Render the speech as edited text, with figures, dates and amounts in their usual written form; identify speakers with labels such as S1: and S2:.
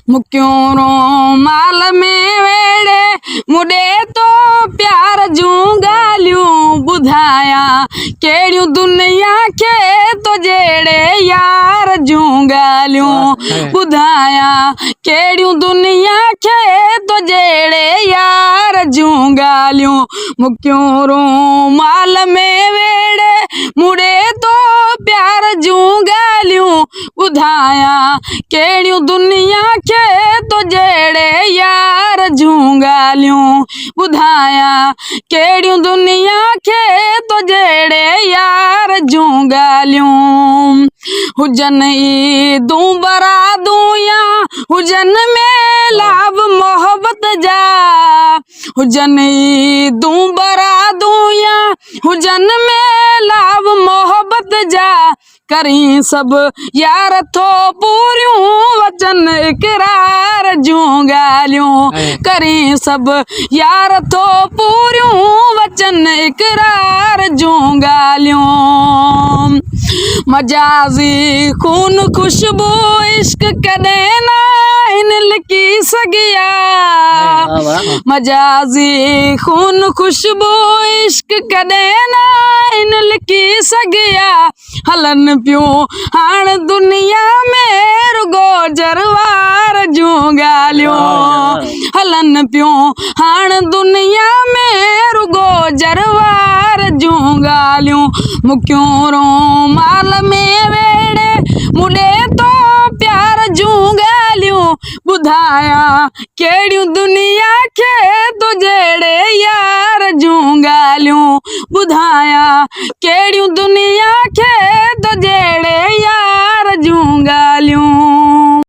S1: मुक्यों रो माल में वेड़े मुडे तो प्यार जूं गालियूं बुधाया केड़ियूं दुनिया के तो जेड़े यार जूं गालियूं बुधाया केड़ियूं दुनिया के तो जेड़े यार जूं गालियूं मुक्यों रो माल में वेड़े मुडे तो प्यार जूं गालियूं बुधाया केड़ियूं दुनिया के तो जेड़े यार जूं गालियूं बुधाया केड़ियूं दुनिया के तो जेड़े यार जूं गालियूं हुजन ई दूं बरा दूं या हुजन में लाभ मोहब्बत जा हुजन ई दूं बरा दूं या हुजन में लाभ मोहब्बत जा करी सब यार थो पूरियूं वचन इकरार जूं गालियूं करी सब यार थो पूरियूं वचन इकरार जूं गालियूं मजाजी खून खुशबू इश्क कॾहिं ना इन लिकी सघिया मजाजी खून खुशबू इश्क कॾहिं ना इन लिकी सघिया हलन पियूं हाण दुनिया में रुगो जरवार जूं गालियूं हलन पियूं हाण दुनिया में रुगो जरवार जूं गालियूं मुक्यों रो माल में वेड़े मुडे तो प्यार जूं गालियूं बुधाया केड़ियूं दुनिया के तो जेड़े यार जूं गालियूं बुधाया केड़ियूं दुनिया के तो जेड़े यार जूं गालियूं।